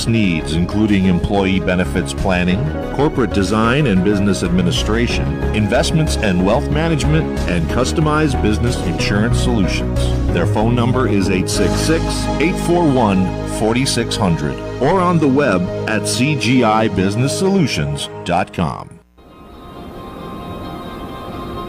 needs, including employee benefits planning, corporate design and business administration, investments and wealth management, and customized business insurance solutions. Their phone number is 866-841-4600 or on the web at cgibusinesssolutions.com.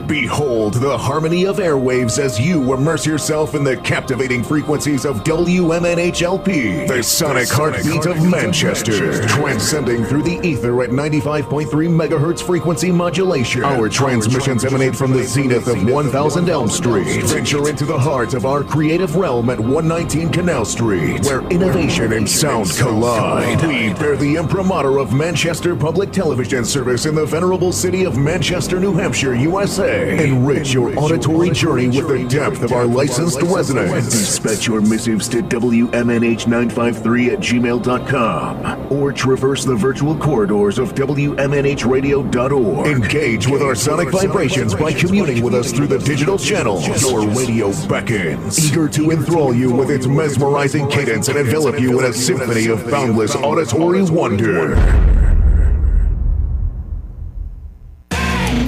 Behold the harmony of airwaves as you immerse yourself in the captivating frequencies of WMNHLP, the sonic heartbeat of Manchester, transcending through the ether at 95.3 megahertz frequency modulation. Our transmissions emanate from the zenith of 1000 Elm Street. Venture into the heart of our creative realm at 119 Canal Street, where innovation and sound collide. We bear the imprimatur of Manchester Public Television Service in the venerable city of Manchester, New Hampshire, USA. Enrich your auditory journey with the depth of our licensed residents. Dispatch your missives to WMNH953@gmail.com or traverse the virtual corridors of WMNHradio.org. Engage with our sonic vibrations by communing with us through the digital channels. Your radio beckons, eager to enthrall you with its mesmerizing cadence and envelop you in a symphony of boundless auditory wonder.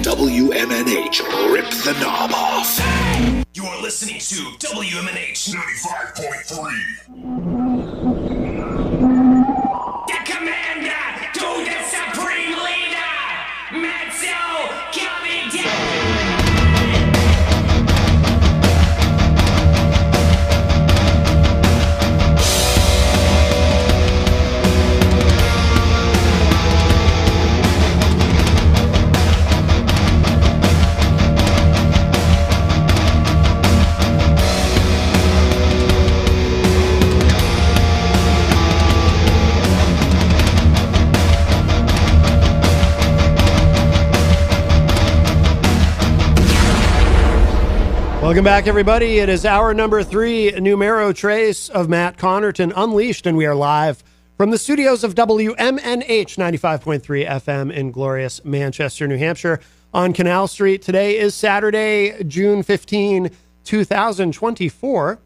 WMNH, rip the knob off. You are listening to WMNH 95.3. The commander to the supreme leader, Matzo coming down. Welcome back, everybody. It is hour number 3, numero trace of Matt Connarton Unleashed, and we are live from the studios of WMNH 95.3 FM in glorious Manchester, New Hampshire on Canal Street. Today is Saturday, June 15, 2024.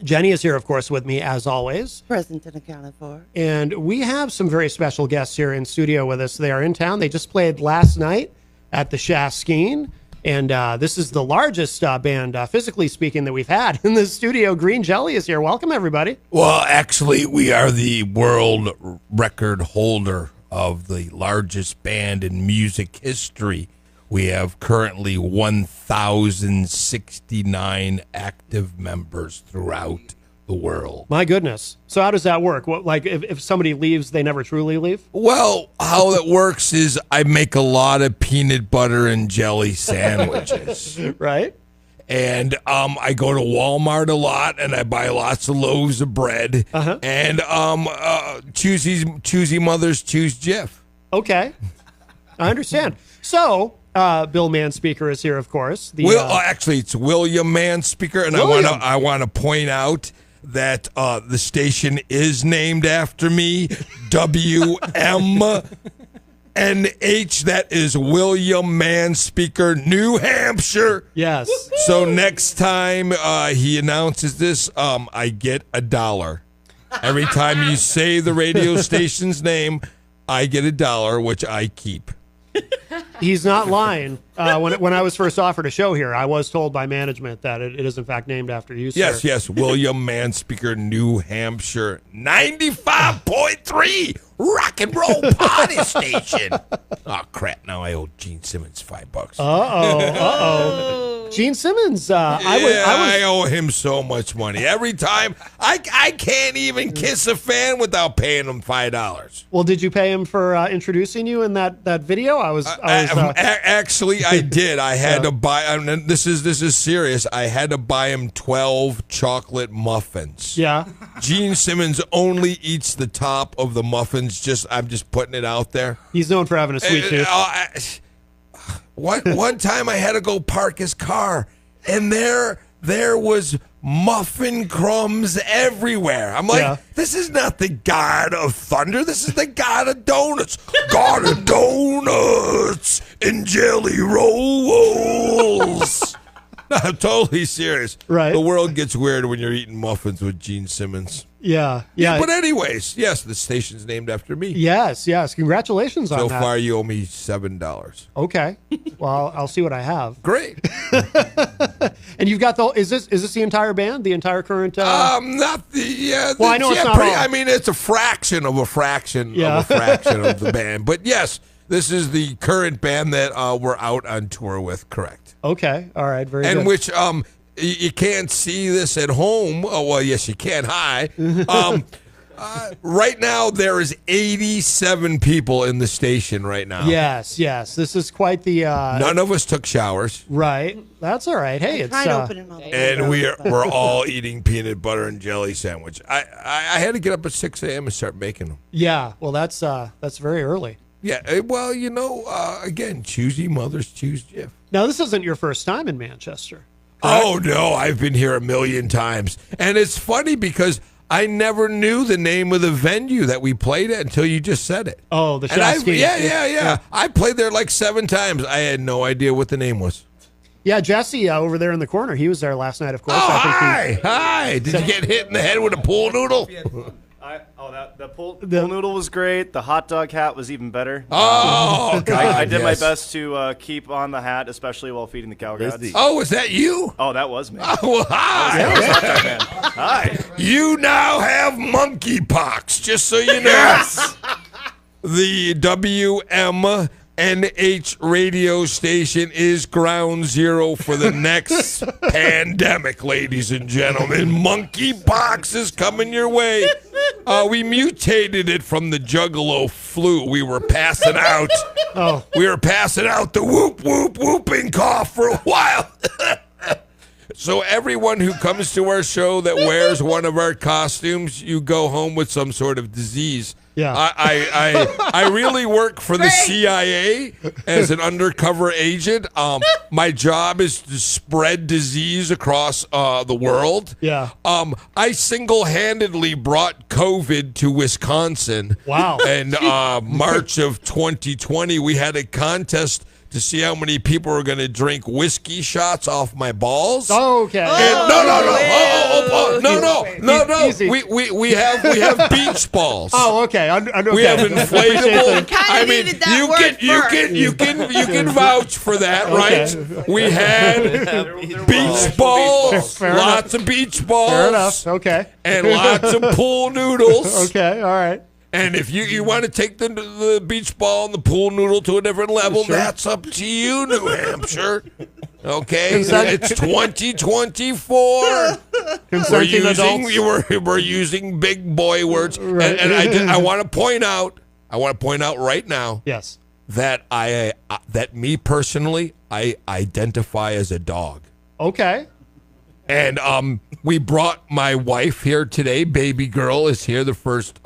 Jenny is here, of course, with me as always. Present and accounted for. And we have some very special guests here in studio with us. They are in town. They just played last night at the Shaskeen. And this is the largest band, physically speaking, that we've had in the studio. Green Jelly is here. Welcome, everybody. Well, actually, we are the world record holder of the largest band in music history. We have currently 1,069 active members throughout the world. My goodness. So how does that work? What, like if somebody leaves, they never truly leave? Well, how it works is I make a lot of peanut butter and jelly sandwiches. Right. And I go to Walmart a lot, and I buy lots of loaves of bread. Uh-huh. And choosy mothers choose Jif. Okay. I understand. So Bill Manspeaker is here, of course. Actually, it's William Manspeaker, and William. I want to point out that the station is named after me, WMNH. That is William Manspeaker, New Hampshire. Yes. So next time he announces this, I get $1. Every time you say the radio station's name, I get $1, which I keep. He's not lying. When I was first offered a show here, I was told by management that it is, in fact, named after you, sir. Yes. William Manspeaker, New Hampshire, 95.3 rock and roll party station. Oh, crap. Now I owe Gene Simmons $5. Uh-oh. Gene Simmons. I owe him so much money. Every time, I can't even kiss a fan without paying him $5. Well, did you pay him for introducing you in that video? Actually, I did. I had to buy. And this is serious. I had to buy him 12 chocolate muffins. Yeah. Gene Simmons only eats the top of the muffins. I'm just putting it out there. He's known for having a sweet tooth. One time I had to go park his car, and there was muffin crumbs everywhere. I'm like, This is not the God of thunder. This is the God of donuts. God of donuts and jelly rolls. No, I'm totally serious. Right. The world gets weird when you're eating muffins with Gene Simmons. Yeah, yeah. But anyways, yes, the station's named after me. Yes. Congratulations on So that. far, you owe me $7. Okay. Well, I'll see what I have. Great. And you've got is this the entire band? The entire current? Not the Well, I know it's not all. I mean, it's a fraction of a fraction of a fraction of the band. But yes, this is the current band that we're out on tour with. Correct. Okay. All right. Very and good. which you can't see this at home. Oh, well, yes, you can. Hi. Right now, there is 87 people in the station right now. Yes. This is quite the. None of us took showers. Right. That's all right. Hey, it's. And we're all eating peanut butter and jelly sandwich. I had to get up at 6 a.m. and start making them. Yeah. Well, that's very early. Yeah. Well, again, choosy mothers choose Jif. Now, this isn't your first time in Manchester. Oh, no, I've been here a million times. And it's funny because I never knew the name of the venue that we played at until you just said it. Oh, the Shasky. Yeah. I played there like 7 times. I had no idea what the name was. Yeah, Jesse over there in the corner, he was there last night, of course. Oh, hi. Did you get hit in the head with a pool noodle? The pool noodle was great. The hot dog hat was even better. Oh, God, I did my best to keep on the hat, especially while feeding the cow gods. Oh, was that you? Oh, that was me. Oh, well, hi. Hi. You now have monkeypox, just so you know. The WMNH radio station is ground zero for the next pandemic, ladies and gentlemen. Monkeypox is coming your way. We mutated it from the Juggalo flu. We were passing out. We were passing out the whooping cough for a while. So everyone who comes to our show that wears one of our costumes, you go home with some sort of disease. Yeah. I really work for the CIA as an undercover agent. My job is to spread disease across the world. Yeah. I single-handedly brought COVID to Wisconsin. Wow. In March of 2020, we had a contest to see how many people were going to drink whiskey shots off my balls. Oh, okay. No. Easy. We have beach balls. Oh, okay. We have inflatable. I mean, you can vouch for that, right? We had beach balls, lots of beach balls. Fair enough. Okay. And lots of pool noodles. Okay. All right. And if you want to take the beach ball and the pool noodle to a different level, that's up to you, New Hampshire. Okay? It's 2024. We're using big boy words. Right. And I want to point out right now. Yes. That that me personally, I identify as a dog. Okay. And we brought my wife here today. Baby girl is here, the first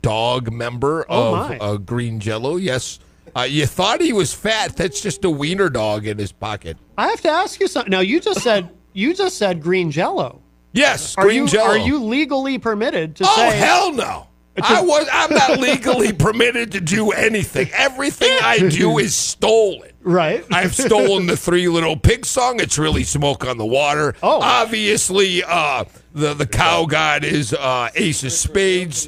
dog member of Green Jello. Yes. You thought he was fat. That's just a wiener dog in his pocket. I have to ask you something. Now, you just said Green Jello. Yes, Jello. Are you legally permitted to say? Oh, hell no. I'm not legally permitted to do anything. Everything I do is stolen. Right. I've stolen the Three Little Pigs song. It's really Smoke on the Water. Oh. Obviously, the cow god is Ace of Spades.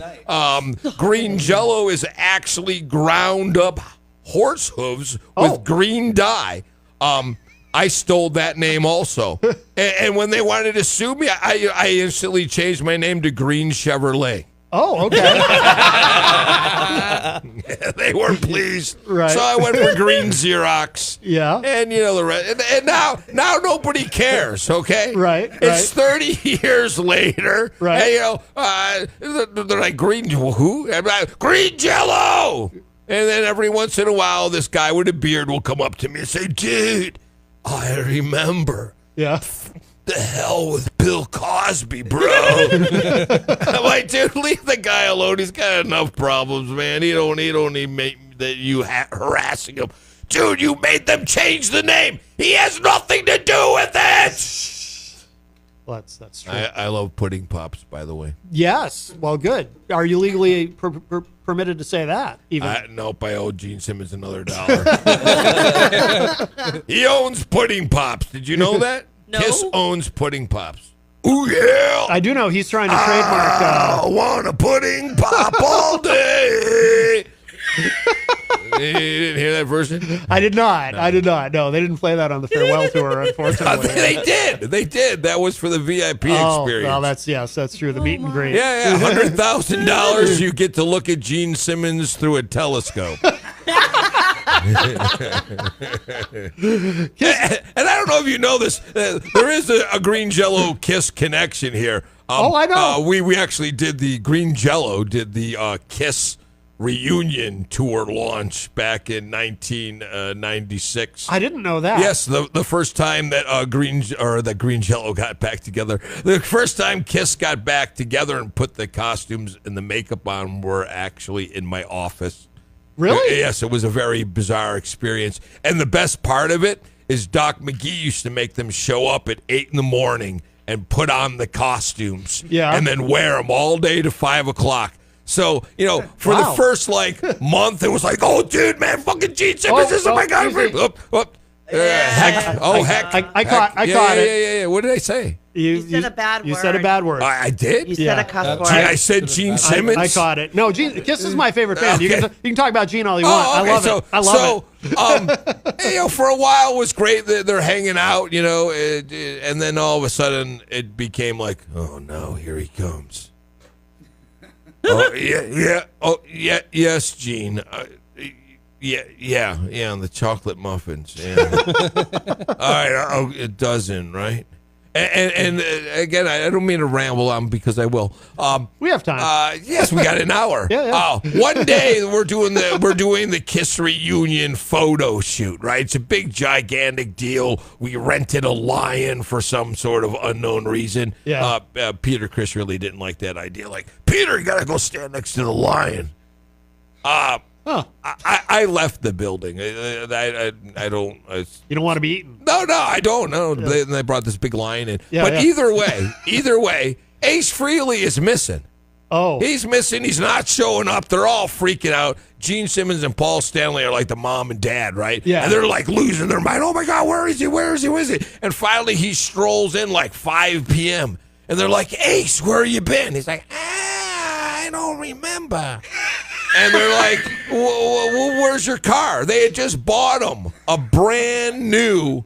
Green Jello is actually ground up horse hooves with green dye. I stole that name also. and when they wanted to sue me, I instantly changed my name to Green Chevrolet. Oh, okay. They weren't pleased. Right. So I went for Green Xerox. Yeah. And the rest. And now nobody cares, okay? Right. It's 30 years later. Right. And, they're like, Green who? I'm like, Green Jello! And then every once in a while, this guy with a beard will come up to me and say, dude, I remember. Yeah. The hell with Bill Cosby, bro. I'm like, dude, leave the guy alone. He's got enough problems, man. He don't need that you harassing him. Dude, you made them change the name. He has nothing to do with it. Well, that's true. I love pudding pops, by the way. Yes. Well, good. Are you legally permitted to say that? Even nope, I owe Gene Simmons another $1. He owns pudding pops. Did you know that? No. Kiss owns pudding pops. Ooh, yeah. I do know he's trying to trademark. I want a pudding pop all day. You didn't hear that version? I did not. No, they didn't play that on the farewell tour, unfortunately. They did. That was for the VIP experience. Well, that's true. The meet and greet. Yeah. $100,000. You get to look at Gene Simmons through a telescope. And I don't know if you know this. There is a Green Jello Kiss connection here. I know. We actually did the Green Jello did the Kiss reunion tour launch back in 1996. I didn't know that. Yes, the first time that Green Jello got back together, the first time Kiss got back together and put the costumes and the makeup on were actually in my office. Really? Yes, it was a very bizarre experience. And the best part of it is Doc McGee used to make them show up at 8 in the morning and put on the costumes and then wear them all day to 5 o'clock. So, for the first, month, it was like, oh, dude, man, fucking Gene Simmons is my God. Heck. I caught it. Yeah. What did I say? You said a bad word. You said a bad word. I did? You said a cuss word. I said Gene Simmons? I caught it. No, Kiss is my favorite band. Okay. You can talk about Gene all you want. Okay. I love it. For a while it was great that they're hanging out, and then all of a sudden it became like, oh, no, here he comes. Oh, yeah. Oh, yeah, yes, Gene. Yeah, and the chocolate muffins. Yeah. All right, a dozen, right? And again, I don't mean to ramble on because I will. We have time. Yes, we got an hour. Yeah. One day we're doing the Kiss reunion photo shoot. Right, it's a big, gigantic deal. We rented a lion for some sort of unknown reason. Yeah. Peter Criss really didn't like that idea. Like, Peter, you gotta go stand next to the lion. I left the building. I don't. You don't want to be eaten? No, I don't. No, they brought this big lion in. Yeah, but either way, Ace Frehley is missing. Oh, he's missing. He's not showing up. They're all freaking out. Gene Simmons and Paul Stanley are like the mom and dad, right? Yeah. And they're like losing their mind. Oh my God, where is he? Where is he? And finally, he strolls in like 5 p.m. And they're like, Ace, where you been? He's like, I don't remember. And they're like, where's your car? They had just bought him a brand new,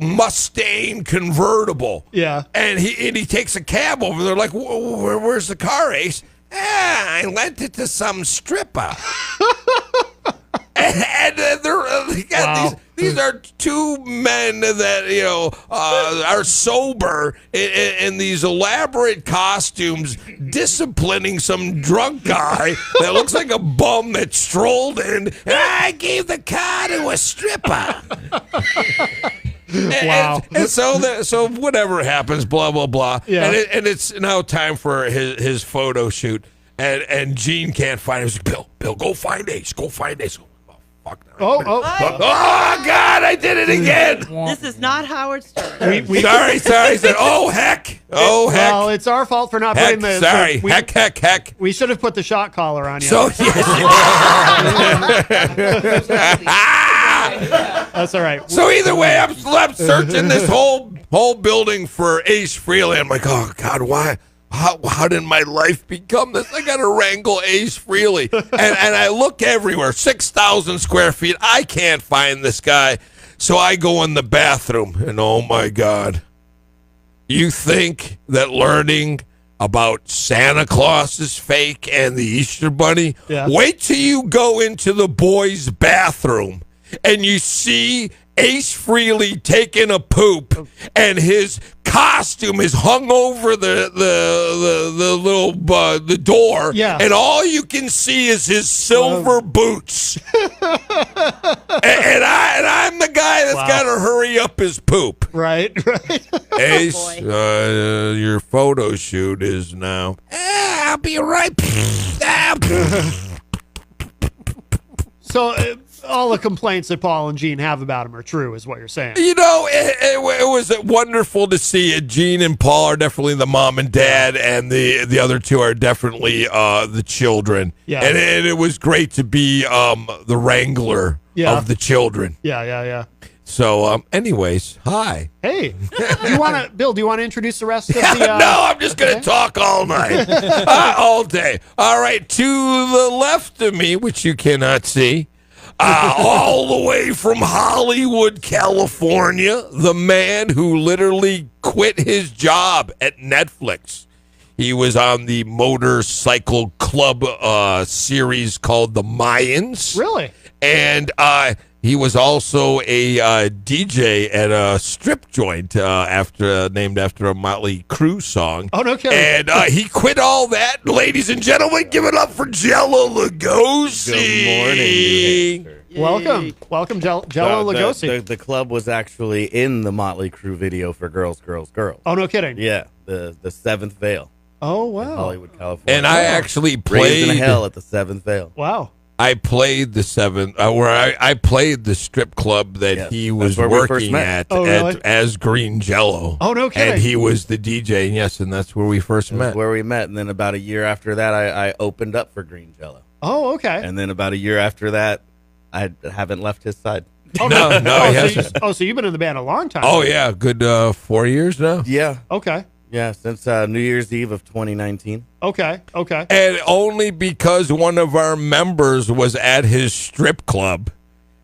Mustang convertible. Yeah. And he takes a cab over. They're like, where's the car, Ace? I lent it to some stripper. And these are two men that are sober in these elaborate costumes, disciplining some drunk guy that looks like a bum that strolled in. And I gave the car to a stripper. Wow. And so whatever happens, blah blah blah. Yeah. And it's now time for his photo shoot. And Gene can't find him. He's like, Bill, go find Ace. Go find Ace. Oh, God, I did it again. This is not Howard Stern. Sorry. Oh, heck. Well, it's our fault for not putting the... Sorry. Heck. We should have put the shot collar on you. So, That's all right. So either way, I'm searching this whole building for Ace Frehley. I'm like, oh, God, why? How did my life become this? I got to wrangle Ace Frehley. And I look everywhere, 6,000 square feet. I can't find this guy. So I go in the bathroom, and oh, my God. You think that learning about Santa Claus is fake and the Easter Bunny? Yeah. Wait till you go into the boys' bathroom, and you see Ace Frehley taking a poop, and his costume is hung over the little the door, and all you can see is his silver boots. and I'm the guy that's got to hurry up his poop. Right. Ace, your photo shoot is now. I'll be right. So all the complaints that Paul and Gene have about him are true, is what you're saying. It was wonderful to see it. Gene and Paul are definitely the mom and dad, and the other two are definitely the children. Yeah. And it was great to be the wrangler of the children. Yeah. So, anyways, hi. Hey, Bill? Do you want to introduce the rest of the? No, I'm just going to talk all night, all day. All right, to the left of me, which you cannot see, all the way from Hollywood, California, the man who literally quit his job at Netflix. He was on the motorcycle club series called The Mayans. Really? And he was also a DJ at a strip joint named after a Motley Crue song. Oh, no kidding. And he quit all that. Ladies and gentlemen, give it up for Jello Lugosi. Good morning, New Hampshire. Welcome, Jello Lugosi. The club was actually in the Motley Crue video for Girls, Girls, Girls. Oh, no kidding. Yeah, the Seventh Veil. Oh, wow. In Hollywood, California. And I actually Raised played in hell at the Seventh Veil. Wow. I played the I played the strip club that he was working at, really? as Green Jello. Oh, no kidding. And he was the DJ, yes, and that's where we first met. That's where we met, and then about a year after that, I opened up for Green Jello. Oh, okay. And then about a year after that, I haven't left his side. Oh, no, he hasn't. So you've been in the band a long time. Oh, yeah, good 4 years now. Yeah. Okay. Yeah, since New Year's Eve of 2019. Okay. And only because one of our members was at his strip club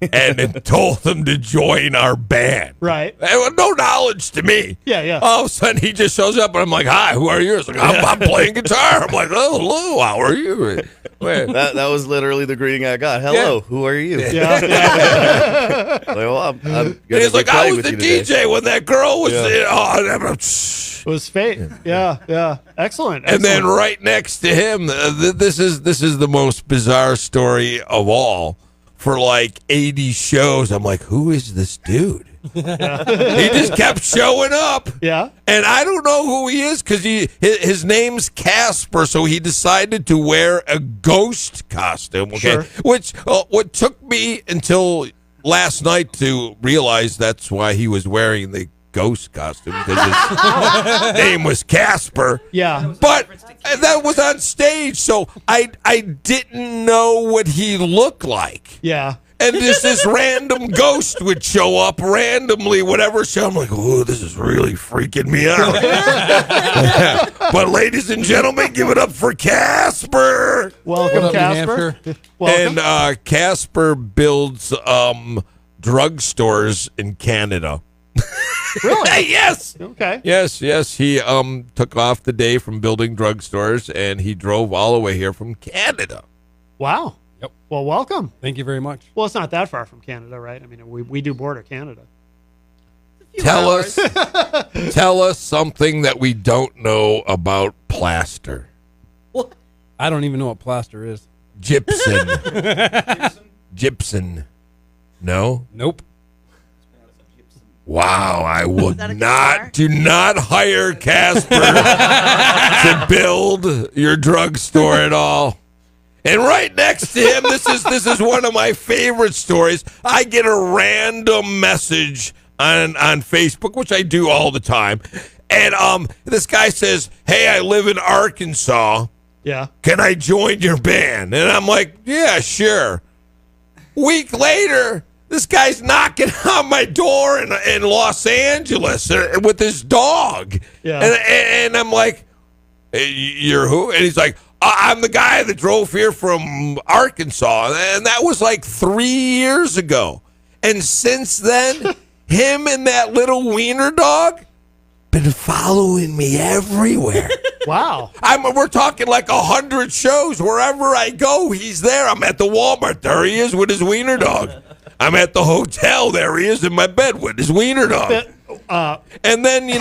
and it told him to join our band. Right. No knowledge to me. Yeah. All of a sudden, he just shows up, and I'm like, hi, who are you? He's like, I'm playing guitar. I'm like, oh, hello, how are you? That was literally the greeting I got. Hello, who are you? Yeah. Like, well, I'm and he's like, I was the DJ when that girl was It was fate. Yeah. Excellent. And then right next to him, this is the most bizarre story of all. For like 80 shows, I'm like, who is this dude? He just kept showing up. Yeah. And I don't know who he is because his name's Casper, so he decided to wear a ghost costume. Okay, Sure. Which what took me until last night to realize that's why he was wearing the ghost costume, because his name was Casper. Yeah. But that was on stage, so I didn't know what he looked like. Yeah. And this random ghost would show up randomly, whatever show. I'm like, oh, this is really freaking me out. But ladies and gentlemen, give it up for Casper. Welcome, Casper. Welcome. And Casper builds drugstores in Canada. Really? Yes. Okay. Yes. He took off the day from building drugstores, and he drove all the way here from Canada. Wow. Yep. Well, welcome. Thank you very much. Well, it's not that far from Canada, right? I mean, we do border Canada. Tell us something that we don't know about plaster. What? I don't even know what plaster is. Gypsum. Gypsum. No? Nope. Wow, I will do not hire Casper to build your drugstore at all. And right next to him, this is one of my favorite stories. I get a random message on Facebook, which I do all the time. And this guy says, hey, I live in Arkansas. Yeah. Can I join your band? And I'm like, yeah, sure. Week later, this guy's knocking on my door in Los Angeles with his dog. Yeah. And I'm like, hey, you're who? And he's like, I'm the guy that drove here from Arkansas. And that was like 3 years ago. And since then, him and that little wiener dog been following me everywhere. Wow. We're talking like 100 shows. Wherever I go, he's there. I'm at the Walmart. There he is with his wiener dog. I'm at the hotel. There he is in my bed with his wiener dog. And then, we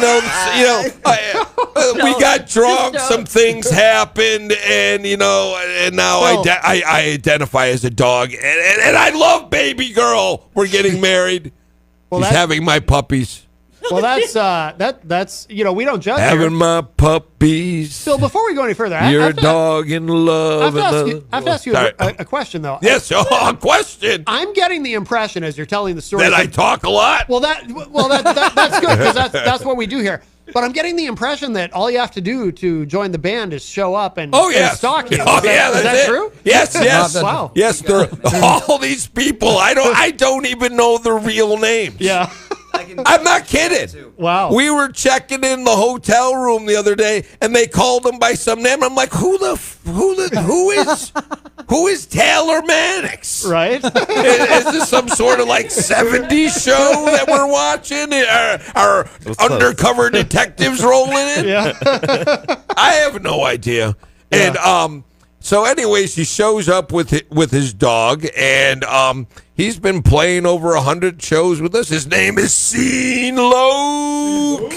got drunk. Some things happened, and and now I identify as a dog, and I love baby girl. We're getting married. She's having my puppies. Well, that's we don't judge Having here. my puppies. Still, before we go any further, You're a dog in love. I have to ask you a question, though. Yes, a question. I'm getting the impression as you're telling the story that I talk a lot. Well, that's good because that's what we do here. But I'm getting the impression that all you have to do to join the band is show up and stalk you. Is that true? Yes. Wow. Yes, all these people. I don't even know the real names. Yeah. I'm not kidding. Wow. We were checking in the hotel room the other day, and they called him by some name. I'm like, who is Taylor Mannix? Right? Is this some sort of like 70s show that we're watching? Are undercover detectives rolling in? Yeah. I have no idea. Yeah. And so anyways, he shows up with his dog, and he's been playing over 100 shows with us. His name is Scene Loke.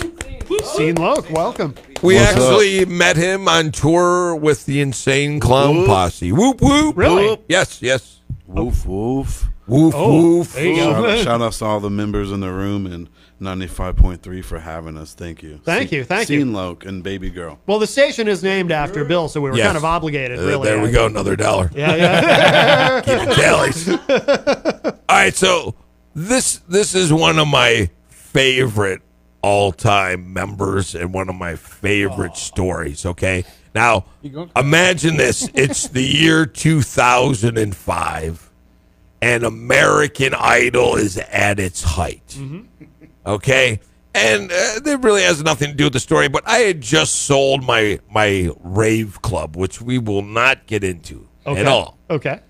Scene Loke, welcome. We actually met him on tour with the Insane Clown Posse. Whoop, whoop. Really? Yes. Woof, woof. Woof, woof. There you go. Shout out to all the members in the room and 95.3 for having us. Thank you. Thank you. Scene Loke and Baby Girl. Well, the station is named after Bill, so we were kind of obligated, really. There we go, another $1. Yeah. Keep it tallies. All right, so this is one of my favorite all-time members and one of my favorite stories, okay? Now, imagine this. It's the year 2005, and American Idol is at its height, okay? And it really has nothing to do with the story, but I had just sold my rave club, which we will not get into at all. Okay.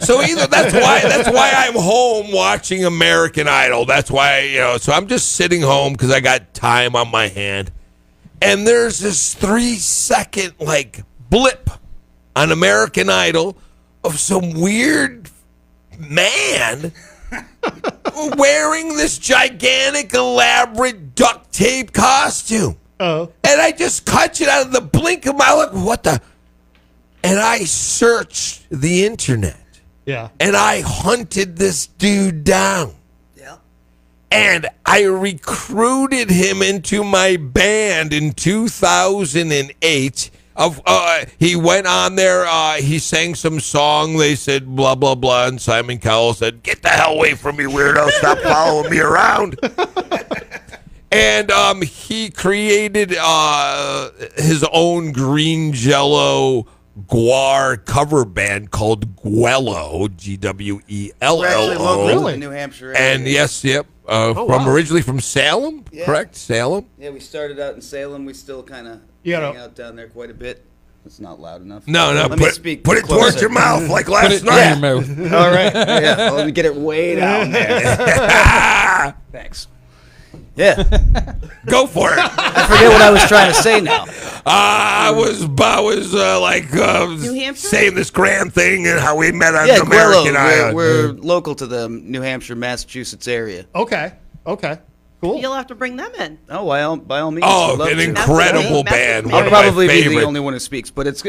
So either that's why I'm home watching American Idol. That's why, so I'm just sitting home because I got time on my hand. And there's this 3-second blip on American Idol of some weird man wearing this gigantic, elaborate duct tape costume. Oh. And I just cut it out of the blink of my eye. What the? And I searched the internet. Yeah. And I hunted this dude down. Yeah. And I recruited him into my band in 2008. He went on there. He sang some song. They said blah, blah, blah. And Simon Cowell said, "Get the hell away from me, weirdo. Stop following me around." And he created his own green Jello guar cover band called Gwello, Gwello. We're actually local in New Hampshire area. And yes, yep. Originally from Salem, correct? Salem? Yeah, we started out in Salem. We still kind of hang out down there quite a bit. It's not loud enough. No. Let me speak Put it closer. towards your mouth like last night. All right. Yeah. Well, let me get it way down there. Thanks. Yeah. Go for it. I forget what I was trying to say now. I was New Hampshire? saying this grand thing and how we met on Yeah, American Gwello. Idol. We're local to the New Hampshire, Massachusetts area. Okay. Cool. You'll have to bring them in. Oh, by all means. Oh, I'd love an to. incredible That's band. amazing. One I'll of my probably be the favorite. only one who speaks, but it's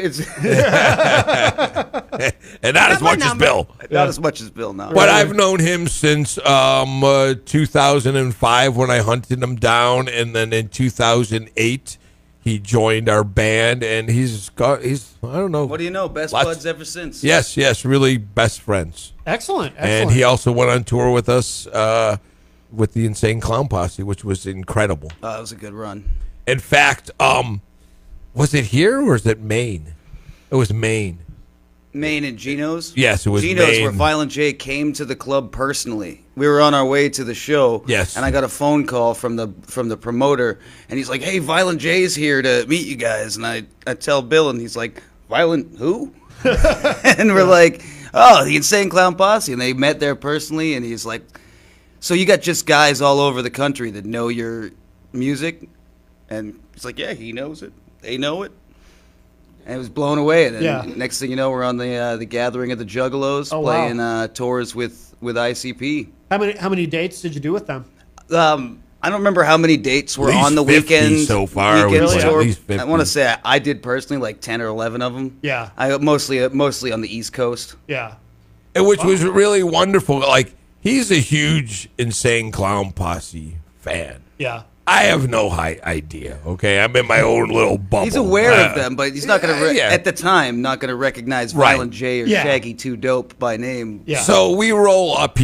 And not as much as Bill. not as much as Bill now. But I've known him since 2005 when I hunted him down, and then in 2008 he joined our band, and he's I don't know. What do you know? Best buds ever since. Yes, really best friends. Excellent. And he also went on tour with us with the Insane Clown Posse, which was incredible. Oh, that was a good run. In fact, was it here or is it Maine? It was Maine. Maine and Geno's? Yes, it was Geno's, Maine. where Violent J came to the club personally. We were on our way to the show. Yes. And I got a phone call from the promoter, and he's like, "Hey, Violent J's here to meet you guys." And I tell Bill, and he's like, "Violent who?" And we're like, "Oh, the Insane Clown Posse." And they met there personally, and he's like, "So you got just guys all over the country that know your music?" And he's like, "Yeah, he knows it. They know it." And it was blown away. And then next thing you know, we're on the Gathering of the Juggalos, playing tours with ICP. How many dates did you do with them? I don't remember how many dates were on the 50 weekend so far. Weekend Really? tour. At least 50. I want to say I did personally like 10 or 11 of them. Yeah. I mostly on the East Coast. Yeah. Which was really wonderful. Like, he's a huge Insane Clown Posse fan. Yeah. I have no idea. Okay, I'm in my own little bubble. He's aware of them, but he's not going to, at the time, not going to recognize Violent J or Shaggy 2 Dope by name. Yeah. So we roll up.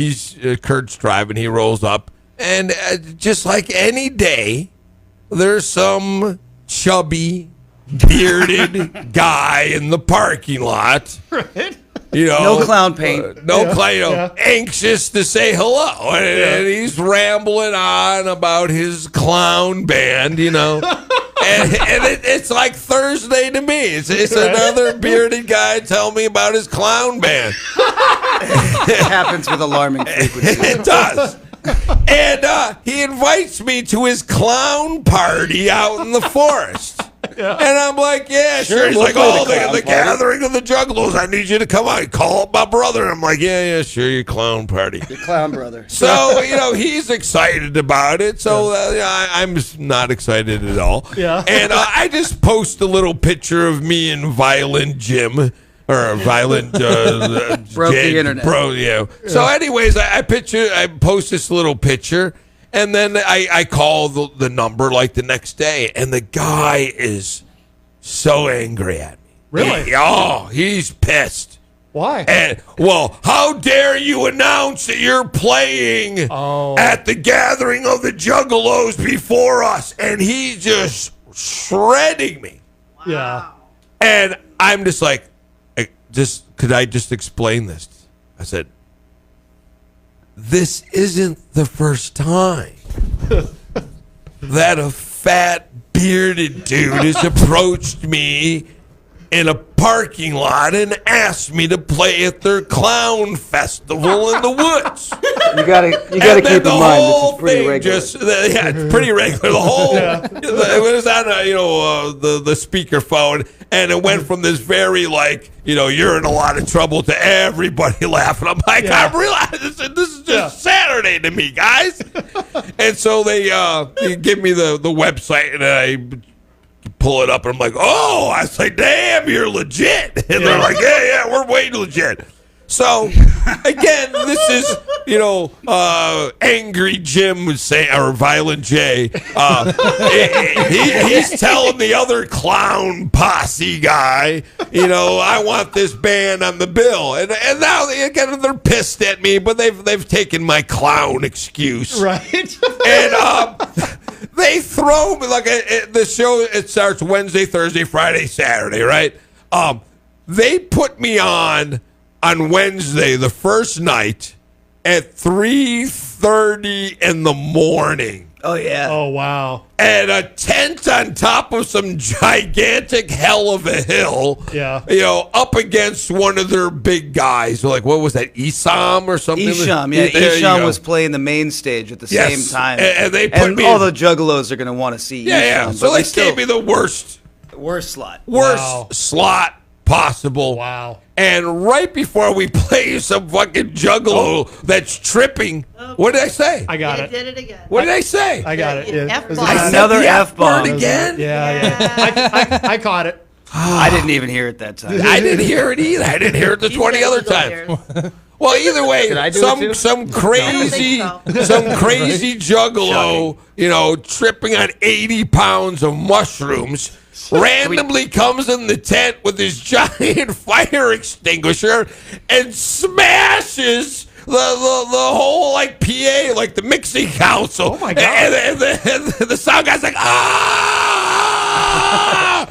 Kurt's driving. He rolls up. And just like any day, there's some chubby, bearded guy in the parking lot. Right. You know, no clown paint. Anxious to say hello. And he's rambling on about his clown band, and it's like Thursday to me. It's another bearded guy telling me about his clown band. It happens with alarming frequency. It does. And he invites me to his clown party out in the forest. Yeah. And I'm like, yeah, sure. He's like, the gathering of the Juggalos. I need you to come on. Call up my brother. I'm like, yeah, sure, your clown party. Your clown brother. So, he's excited about it. So I'm not excited at all. Yeah. And I just post a little picture of me and Violent Jim. Or Violent broke the internet. So anyways, I post this little picture. And then I call the number like the next day, and the guy is so angry at me. Really? He's pissed. Why? And, how dare you announce that you're playing at the gathering of the Juggalos before us? And he's just shredding me. Wow. Yeah. And I'm just like, could I just explain this? I said, this isn't the first time that a fat, bearded dude has approached me in a parking lot and asked me to play at their clown festival in the woods. You gotta keep in mind this is pretty regular. It's pretty regular. The whole it was on the speakerphone, and it went from this very you're in a lot of trouble to everybody laughing. I'm like, I'm realizing this is just Saturday to me, guys. And so they give me the website, and I pull it up, and I'm like, I was like, damn, you're legit. And they're like, yeah, we're way legit. So, again, this is, Angry Jim was saying, or Violent J. He's telling the other clown posse guy, I want this band on the bill. And now, they're pissed at me, but they've taken my clown excuse. Right. And they throw me, the show, it starts Wednesday, Thursday, Friday, Saturday, right? They put me on Wednesday, the first night, at 3:30 in the morning. Oh, yeah. Oh, wow. And a tent on top of some gigantic hell of a hill. Yeah. Up against one of their big guys. Like, what was that, Esam or something? Isham, yeah. Isham was playing the main stage at the same time. And they put me all the Juggalos are going to want to see Isham. Yeah. So they gave me the worst slot. Slot possible. Wow. And right before we play some fucking Juggalo that's tripping, what did I say? I got it. Did it again. What did I say? I got it. Yeah. Another F-bomb again? Yeah. I caught it. I didn't even hear it that time. I didn't hear it either. I didn't hear it the 20 other times. Well, either way, some crazy Juggalo, tripping on 80 pounds of mushrooms, randomly comes in the tent with his giant fire extinguisher and smashes the whole PA, the mixing console. Oh my god! And the sound guy's like, ah!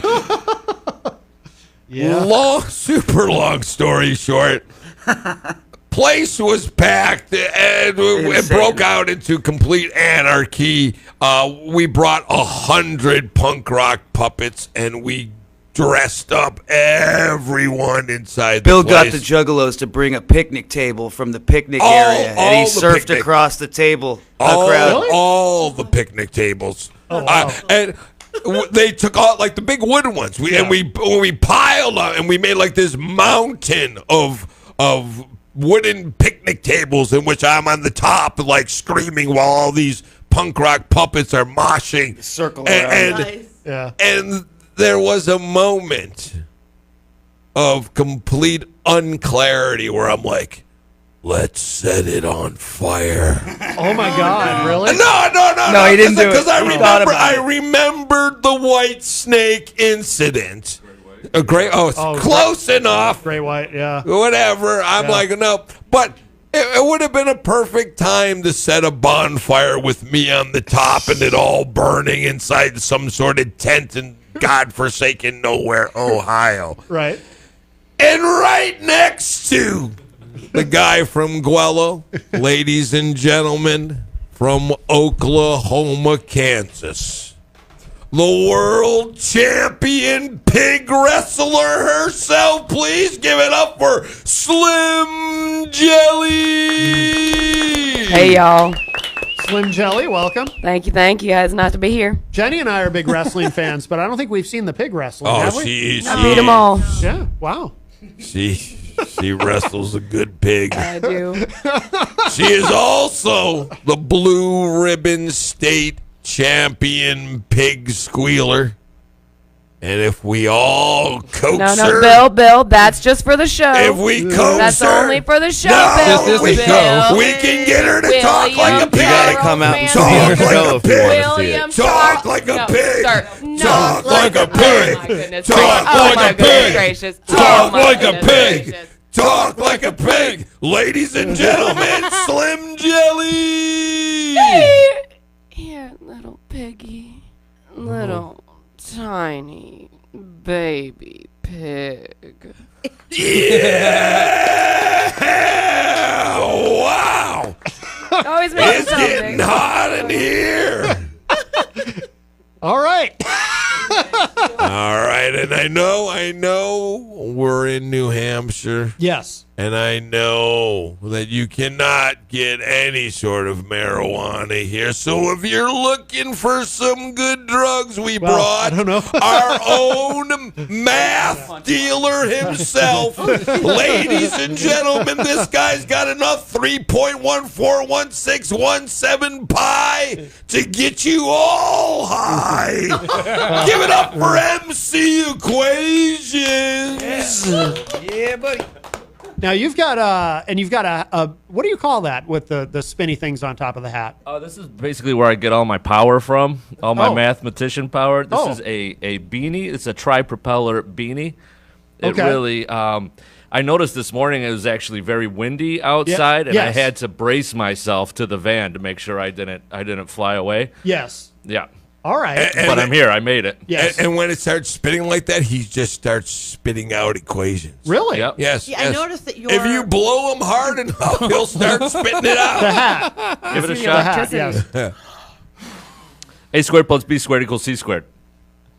Yeah. Super long story short. Place was packed, and it broke out into complete anarchy. We brought 100 punk rock puppets, and we dressed up everyone inside Bill the place. got the Juggalos to bring a picnic table from the picnic area, and he surfed across the table. All the picnic tables. Oh, wow. And they took all the big wooden ones. And we piled up, and we made this mountain of wooden picnic tables in which I'm on the top, screaming while all these punk rock puppets are moshing. Circle around. And there was a moment of complete unclarity where I'm like, let's set it on fire. Oh my God! Really? No, he didn't do it. Because He thought about it. I remembered the White Snake incident. A great. Oh, it's close enough. Great White. Yeah. Whatever. I'm like, no, but. It would have been a perfect time to set a bonfire with me on the top and it all burning inside some sort of tent in godforsaken nowhere, Ohio. Right. And right next to the guy from Guello, ladies and gentlemen, from Oklahoma, Kansas. The world champion pig wrestler herself. Please give it up for Slim Jelly. Hey, y'all. Slim Jelly, welcome. Thank you. It's nice to be here. Jenny and I are big wrestling fans, but I don't think we've seen the pig wrestling, have we? I beat them all. Yeah, wow. She wrestles a good pig. I do. She is also the Blue Ribbon State champion pig squealer. And if we all coax her... No, Bill, that's just for the show. If we coax That's her... only for the show, No, Bill. we can get her to talk like a pig. You gotta come out and see Talk her like show a if you want to see William, it. Talk like a pig. Talk like a Oh, my pig. goodness. Talk Oh, like my a goodness pig. gracious. Talk Oh, my like a goodness pig. gracious. Talk like a pig. Ladies and gentlemen, Slim Jelly. Here, little piggy. Little tiny baby pig. Yeah! Wow! Always making It's getting something. hot in here. All right. All right, and I know we're in New Hampshire. Yes. And I know that you cannot get any sort of marijuana here. So if you're looking for some good drugs, we brought our own math dealer himself. Ladies and gentlemen, this guy's got enough 3.141617 pi to get you all high. Give it up for MC Equations. Yeah, buddy. Now you've got a what do you call that with the spinny things on top of the hat? This is basically where I get all my power from, all my mathematician power. This is a beanie. It's a tri-propeller beanie. It really. I noticed this morning it was actually very windy outside, and I had to brace myself to the van to make sure I didn't fly away. Yes. Yeah. All right. But I'm here. I made it. Yes. And when it starts spitting like that, he just starts spitting out equations. Really? Yep. Yes. Yeah, yes. I noticed that If you blow him hard enough, he'll start spitting it out. The hat. Give it a The shot. hat, yes. A squared plus B squared equals C squared.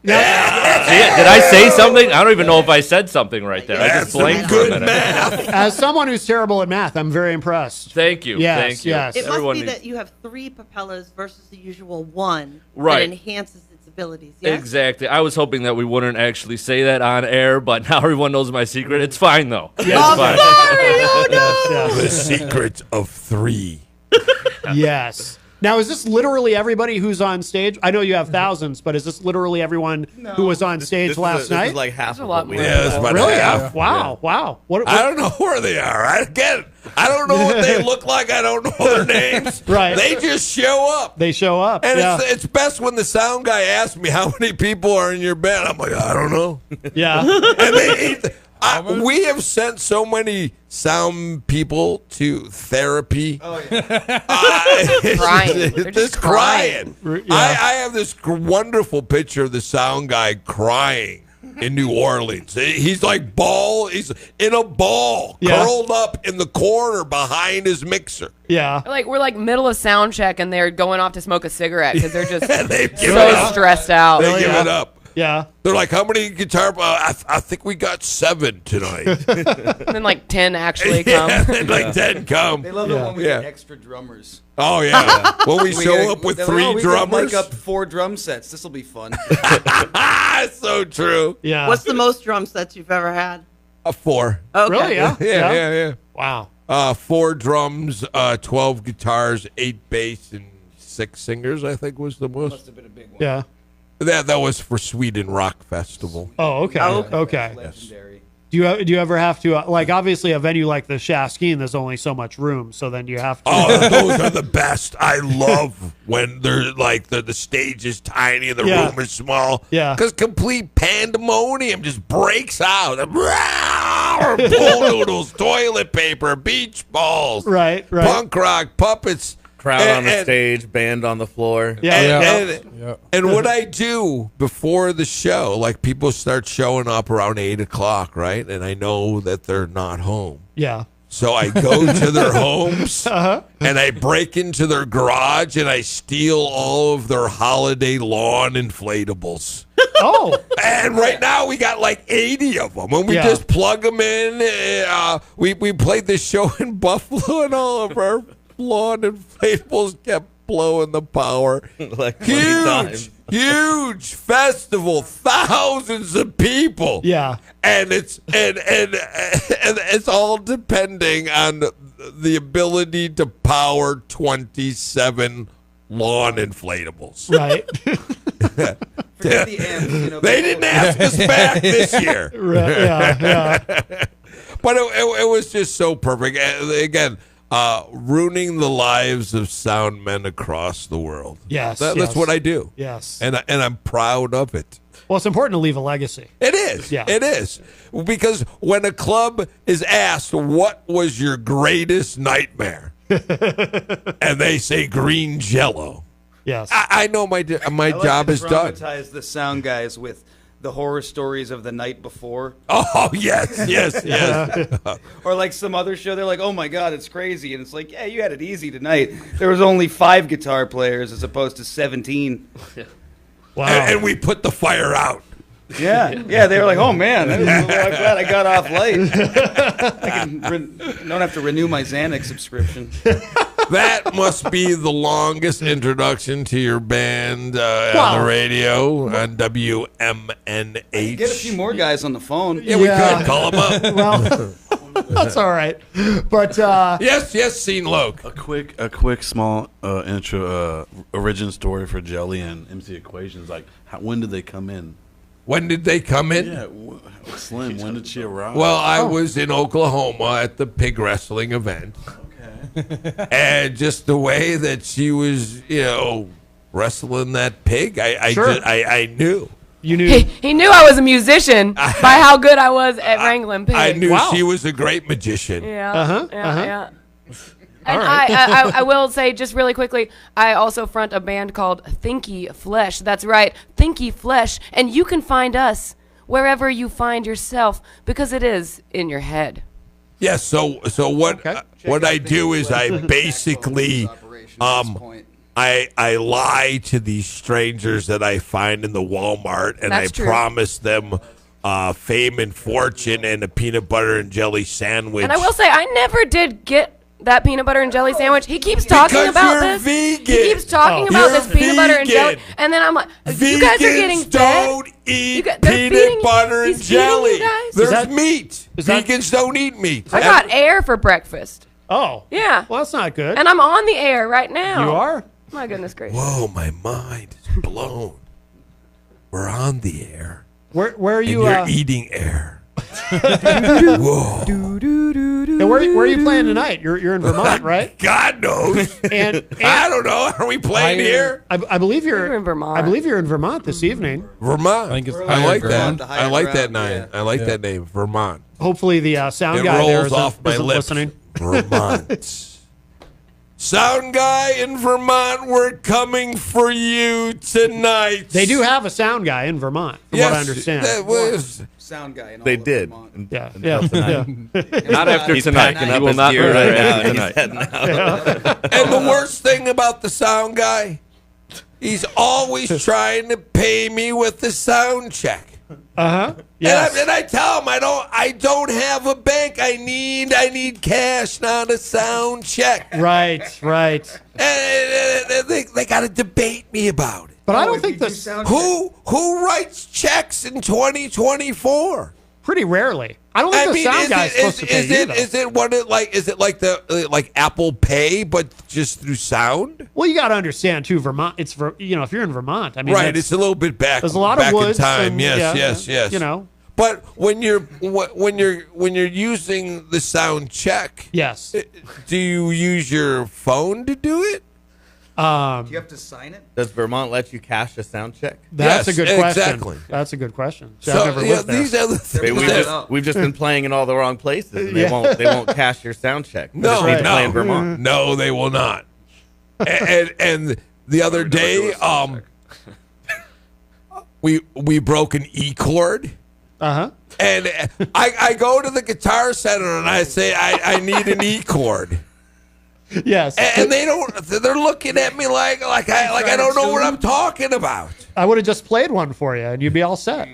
Yeah. See it? Did I say something? I don't even know if I said something right there. I just blanked for a minute. As someone who's terrible at math, I'm very impressed. Thank you. Yes, Thank you. yes. It Everyone must be needs- that you have 3 propellers versus the usual 1 Right. that enhances its abilities. Yes? Exactly. I was hoping that we wouldn't actually say that on air, but now everyone knows my secret. It's fine, though. Yeah. It's fine. Oh, no. Yes, The secret of 3. yes. Now, is this literally everybody who's on stage? I know you have thousands, but is this literally everyone who was on stage last night? This is like half of what we Yeah, have. that's about Really? half. Wow. Wow. What? I don't know where they are. I don't know what they look like. I don't know their names. Right. They just show up. They show up. And yeah. it's best when the sound guy asks me how many people are in your band. I'm like, I don't know. Yeah. And we have sent so many sound people to therapy. Oh, yeah. Crying. They're just crying. Yeah. I have this wonderful picture of the sound guy crying in New Orleans. He's like he's in a ball, curled up in the corner behind his mixer. Yeah. We're like middle of sound check and they're going off to smoke a cigarette because they're just They've given so up. stressed out. They give it up. Yeah. They're like, how many guitar? I think we got 7 tonight. And then 10 actually come. And 10 come. They love it when we get extra drummers. Oh, yeah. When we show up with they're 3 like, we drummers. Can make up 4 drum sets. This will be fun. So true. Yeah. What's the most drum sets you've ever had? 4. Okay. Really? Yeah. Yeah. Wow. 4 drums, 12 guitars, 8 bass, and 6 singers, I think was the most. Must have been a big one. Yeah. That was for Sweden Rock Festival. Oh, okay. Okay. Legendary. Do you ever have to like obviously a venue like the Shaskeen, there's only so much room, so then you have to. Oh, those are the best. I love when they're like the stage is tiny and the room is small. Yeah, because complete pandemonium just breaks out. Pool noodles, toilet paper, beach balls, right, punk rock, puppets. Crowd on the stage, band on the floor. And what I do before the show, like people start showing up around 8 o'clock, right? And I know that they're not home. Yeah. So I go to their homes and I break into their garage and I steal all of their holiday lawn inflatables. Oh. And right now we got like 80 of them. And we just plug them in. We played this show in Buffalo and all of our lawn inflatables kept blowing the power. Like huge festival, thousands of people. Yeah, and it's and it's all depending on the ability to power 27 lawn inflatables. Right. Forget the amps, they didn't ask us back this year. Right. Yeah. But it was just so perfect. Again. Ruining the lives of sound men across the world. Yes, that's what I do. Yes, and I'm proud of it. Well, it's important to leave a legacy. It is. Yeah, it is, because when a club is asked what was your greatest nightmare, and they say green Jello. Yes, I know my job is done. Traumatize the sound guys with the horror stories of the night before. Oh, yes. Or like some other show, they're like, oh my God, it's crazy. And it's like, yeah, you had it easy tonight. There was only 5 guitar players as opposed to 17. Wow. And we put the fire out. Yeah, they were like, oh man, I'm glad I got off late. I don't have to renew my Xanax subscription. That must be the longest introduction to your band on the radio on WMNH. Get a few more guys on the phone. Yeah, we could call them up. Well, that's all right. But yes, Scene Loke. A quick small intro origin story for Jelly and MC Equations. Like, when did they come in? When did they come in? Yeah, Slim, when did she arrive? Well, I was in Oklahoma at the pig wrestling event. And just the way that she was, wrestling that pig, I knew. You knew? He knew I was a musician by how good I was at wrangling pigs. I knew she was a great magician. Yeah. Yeah. And I will say, just really quickly, I also front a band called Thinky Flesh. That's right, Thinky Flesh. And you can find us wherever you find yourself, because it is in your head. Yes, so what I do is I basically I lie to these strangers that I find in the Walmart, and That's I true. promise them fame and fortune and a peanut butter and jelly sandwich. And I will say, I never did get that peanut butter and jelly sandwich. He keeps talking Because about you're this. vegan. He keeps talking about You're this peanut butter and jelly, vegan. and then I'm like, you guys are getting Vegans fed. don't eat they're peanut feeding- butter and he's feeding jelly. you guys? There's meat. Vegans don't eat meat. I got air for breakfast. Oh. Yeah. Well, that's not good. And I'm on the air right now. You are? My goodness gracious. Whoa, my mind is blown. We're on the air. Where are you? And you're eating air. Whoa. And where are you playing tonight? You're in Vermont, right? God knows. And I don't know. Are we playing here? I believe you're in Vermont. I believe you're in Vermont this evening. Vermont. think it's I like Vermont. that. I like that name. I like that name. Vermont. Hopefully the sound It guy there rolls isn't, off my isn't lips. listening. Vermont. Sound guy in Vermont, we're coming for you tonight. They do have a sound guy in Vermont, from what I understand. That was Sound guy. In all They of did. Vermont. Yeah. Not after He's tonight. packing He up will his not gear return right now. after He's tonight. heading out. And the worst thing about the sound guy, he's always trying to pay me with the sound check. Yes. And I tell him I don't have a bank. I need cash, not a sound check. Right. And they got to debate me about it. But I don't think this Who writes checks in 2024? pretty rarely. I don't think the sound guy's supposed to pay you, though. Is it like the Apple Pay but just through sound? Well, you got to understand too, Vermont. It's if you're in Vermont, I mean, Right, it's a little bit back. There's a lot back of woods. in time. And, Yes. You know, But when you're using the sound check, yes, do you use your phone to do it? Do you have to sign it? Does Vermont let you cash a sound check? That's a good question. Exactly. That's a good question. So, I've never lived there. these are the things We've just been playing in all the wrong places. And they won't cash your sound check. No, just need to play in Vermont. No, they will not. and the other day, we broke an E chord. Uh-huh. And I go to the Guitar Center and I say I need an E chord. Yes. And they're looking at me like I don't know what I'm talking about. I would have just played one for you and you'd be all set.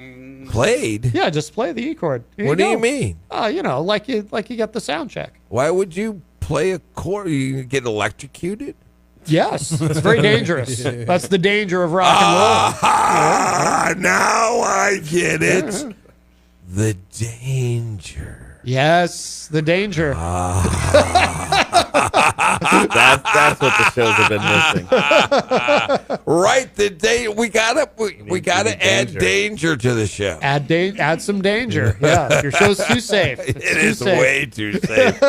Played? Yeah, just play the E chord. What do you mean? Like you get the sound check. Why would you play a chord? You get electrocuted? Yes, it's very dangerous. That's the danger of rock and roll. Now I get it. Yeah. The danger. Yes, the danger. That's what the shows have been missing. Right, the day we gotta add danger to the show. Add some danger. Yeah, your show's too safe. It is way too safe.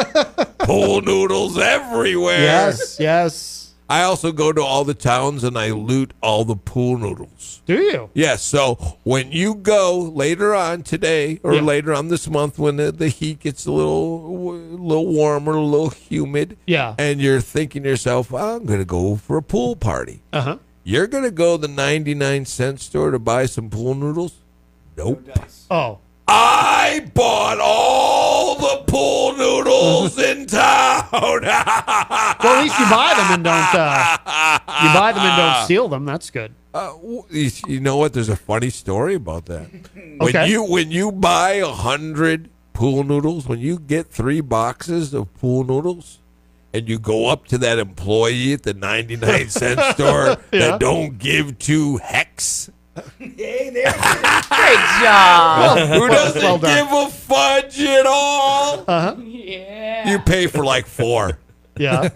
Pool noodles everywhere. Yes. I also go to all the towns and I loot all the pool noodles. Do you? Yes. So when you go later on today or later on this month, when the heat gets a little warmer, a little humid, and you're thinking to yourself, I'm going to go for a pool party. Uh-huh. You're going to go to the 99-cent store to buy some pool noodles? Nope. Oh. I bought all the pool noodles in town. Well, at least you buy them and don't seal them. That's good. You know what? There's a funny story about that. Okay. When you buy 100 pool noodles, when you get 3 boxes of pool noodles, and you go up to that employee at the 99-cent store that don't give 2 hex. Hey, there. Great job. Who doesn't give a fudge at all? Uh-huh. Yeah. You pay for like 4. Yeah.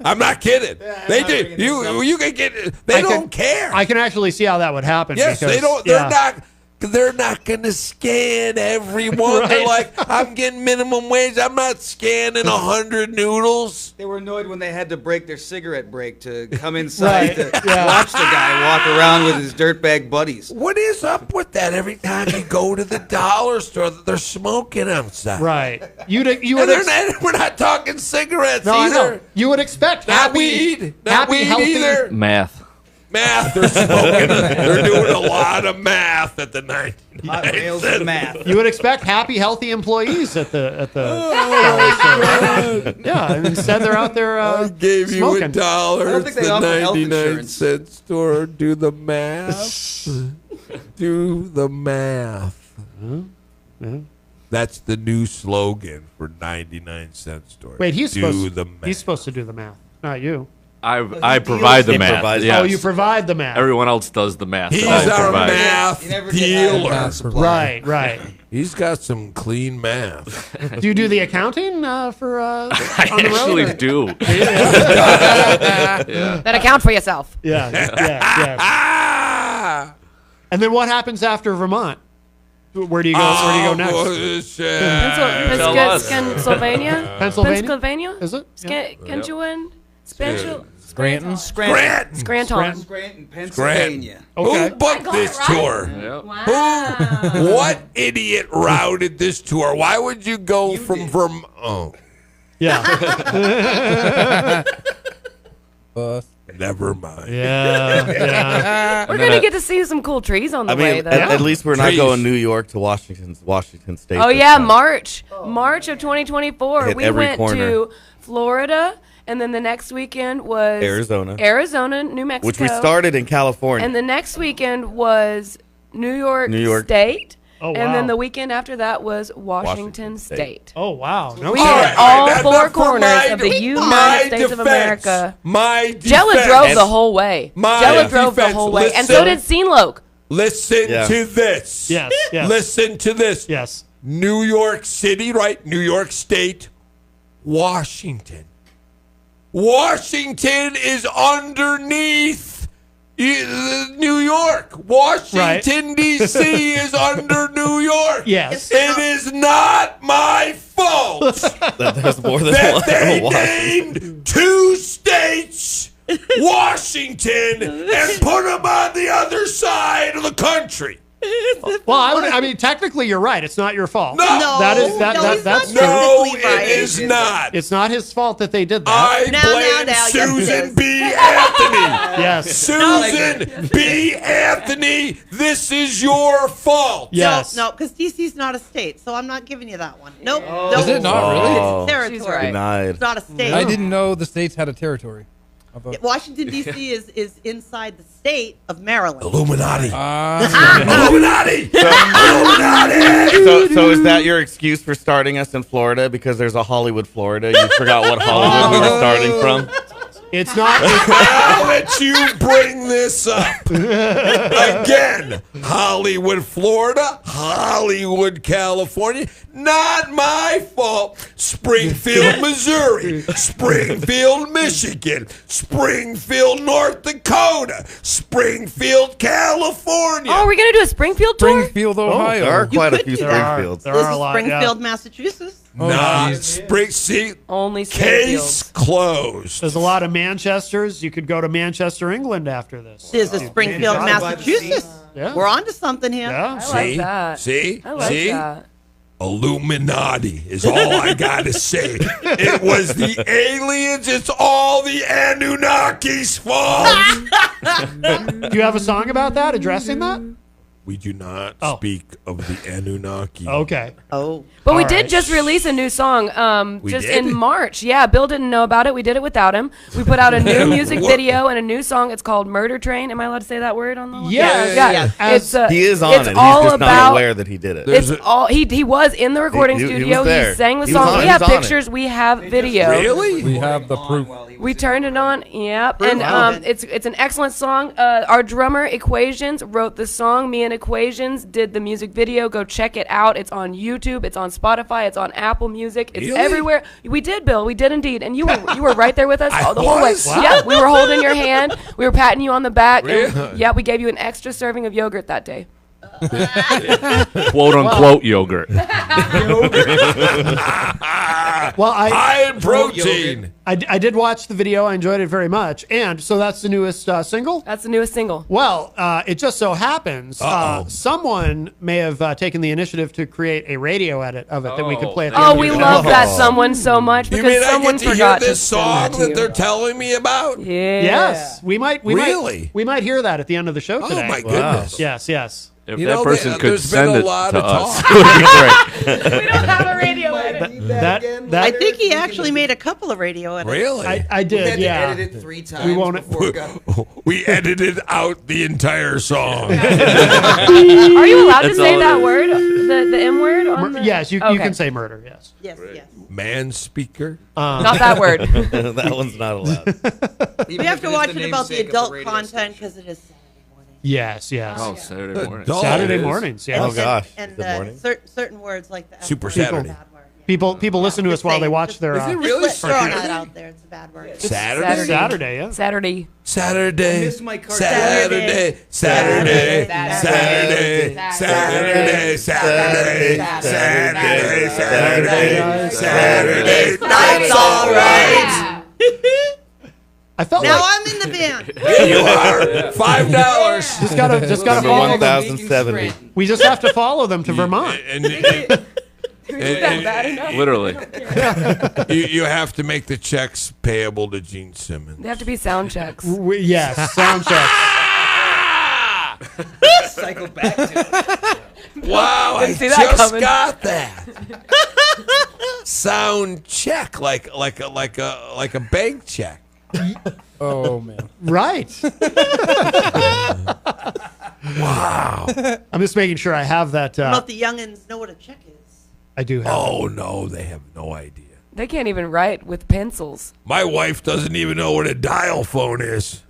I'm not kidding. They do. You can get. They don't care. I can actually see how that would happen. Yes, because, they don't. They're not going to scan everyone. They're like, I'm getting minimum wage. I'm not scanning 100 noodles. They were annoyed when they had to break their cigarette break to come inside to Yeah. watch the guy walk around with his dirtbag buddies. What is up with that? Every time you go to the dollar store, they're smoking outside. Right. We're not talking cigarettes either. I know. You would expect Not weed. Not happy, weed healthy, either. Math. They're smoking. They're doing a lot of math at the 99 math. You would expect happy, healthy employees at the yeah, and instead they're out there gave smoking. you $1. I don't think It's they the offer health 99-cent store. Do the math. Do the math. Yeah. That's the new slogan for 99-cent store. Wait, he's supposed to do the math, not you. I provide the math. Yes. Oh, you provide the math. Everyone else does the math. He's our math dealer. Right. He's got some clean math. Do you do the accounting for I on the road, actually or- do. Then account for yourself. Yeah. And then what happens after Vermont? Where do you go? Next? Pennsylvania. Pennsylvania? Is it? Scranton, Pennsylvania. Okay. Who booked this tour? Wow. What idiot routed this tour? Why would you go from Vermont? Oh. Yeah. Never mind. Yeah. We're gonna get to see some cool trees on the way, though. At least we're not going New York to Washington State. Oh yeah, March of 2024. Hit We every went corner. to Florida, and then the next weekend was Arizona, New Mexico, which we started in California. and the next weekend was New York State. Oh, And wow. then the weekend after that was Washington State. Oh, wow. No We kidding. hit all 4 corners of the United States of America. Jello drove the whole way. Jello drove the whole way. And so did Scene-Loke. Listen to this. Yes. Listen to this. Yes. New York City, right? New York State, Washington. Washington is underneath New York, Washington, D.C. is under New York. Yes. It is not my fault There's more than that one. they Washington. named 2 states Washington and put them on the other side of the country. Well, I mean, technically, you're right. It's not your fault. No. That's true. No, it is not. It's not his fault that they did that. I blame Susan B. Anthony. Yes. Susan B. Anthony, this is your fault. Yes. No, because DC's not a state, so I'm not giving you that one. Nope. Is it not really? It's territory. She's right. Denied. It's not a state. I didn't know the states had a territory. Washington, D.C. is inside the state of Maryland. Illuminati. Illuminati. So is that your excuse for starting us in Florida? Because there's a Hollywood, Florida. You forgot what Hollywood we were starting from? It's not. Now that you bring this up again, Hollywood, Florida, Hollywood, California, not my fault. Springfield, Missouri, Springfield, Michigan, Springfield, North Dakota, Springfield, California. Oh, are we going to do a Springfield tour? Springfield, Ohio. There are quite a few do that. Springfields. There are a lot. Springfield, Massachusetts. Not Spring. See, Only case Springfield. closed. There's a lot of Manchesters. You could go to Manchester, England after this. There's a Springfield, Massachusetts. Yeah. We're on to something here. Yeah. I like that. See? I like that. Illuminati is all I gotta say. It was the aliens. It's all the Anunnaki's fault. Do you have a song about that, addressing that? We do not speak of the Anunnaki. Okay. Oh. But we did just release a new song We just did? in March. Yeah, Bill didn't know about it. We did it without him. We put out a new music video and a new song. It's called Murder Train. Am I allowed to say that word on the Yeah. It's He is on it's it. He's all just about, not aware that he did it. It's all he was in the recording He studio. was there. He sang the He was song. on We it. have He was on pictures. We have video. Really? We have the proof. We turned it on. Yep. And it's an excellent song. Our drummer Equations wrote the song. Me and Equations did the music video. Go check it out. It's on YouTube. It's on Spotify. It's on Apple Music. It's Really? everywhere. We did, Bill. We did indeed. And you were right there with us I the whole way. was? Wow. Yeah, we were holding your hand. We were patting you on the back. And, Really? yeah, we gave you an extra serving of yogurt that day. Quote unquote yogurt. Well, High in protein. I did watch the video. I enjoyed it very much. And so that's the newest single? That's the newest single. Well, it just so happens someone may have taken the initiative to create a radio edit of it that we could play at the Oh, end we of the love show. that someone so much You because mean I someone get to hear forgot to this send song that to that you. they're telling me about? Yeah. Yes, we might. Really? We might hear that at the end of the show today. Oh my goodness. Yes. If You that know, person could there's been send a it lot to of us, talk. it would be great. We don't have a radio edit. That I think he actually made a couple of radio edits. Really? I did. We had to Yeah. edit it 3 times We won't- before it got. We edited out the entire song. Are you allowed to That's say all that it word? The M word? On the... Yes, you Okay. can say murder. Yes. Yes, yes. Manspeaker. Not that word. That one's not allowed. We have to watch it about the adult content because it is Yes. Oh, Saturday morning. Saturday mornings. Yeah. Oh gosh. and Good morning. certain words like the F Super word Saturday. is a bad word. People listen to us while they watch their. Is it really Just throwing Saturday? that out there. It's a bad word. Saturday? Saturday. Yeah. Saturday. Saturday. Miss my car. Saturday. Saturday. Saturday. Saturday. Saturday. Saturday. Saturday. Saturday. Night's all right. I felt Now like I'm in the band. Here you are. $5. just gotta Number follow them. 1070. We just have to follow them to Vermont. Literally. You have to make the checks payable to Gene Simmons. They have to be sound checks. Yes, sound check. Cycle back to it. Wow, I Didn't see that just coming. got that. Sound check, like a bank check. Oh man. Right. Wow. I'm just making sure I have that. But the youngins know what a check is. I do have. Oh no, they have no idea. They can't even write with pencils. My wife doesn't even know what a dial phone is.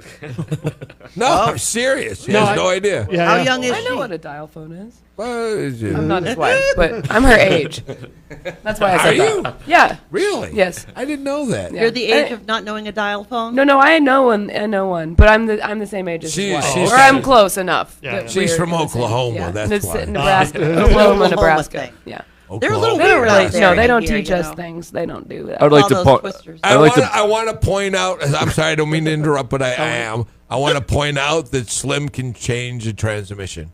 No, I'm serious. She has no idea. Yeah, How yeah. young is I know she? what a dial phone is. I'm not his wife, but I'm her age. That's why I said Are that. Yeah. Really? Yes. I didn't know that. You're the age of not knowing a dial phone? No, I know one, but I'm the same age as his wife. Or I'm close enough. that She's we're from in the same- Oklahoma. yeah. That's why. Nebraska. Oklahoma, Nebraska. thing. Yeah. They're a little They don't weird really. out there No, they in don't here, teach you us know. things. They don't do that. I would like All to those point. twisters. I want to point out. I'm sorry, I don't mean to interrupt, but I am. I want to point out that Slim can change the transmission.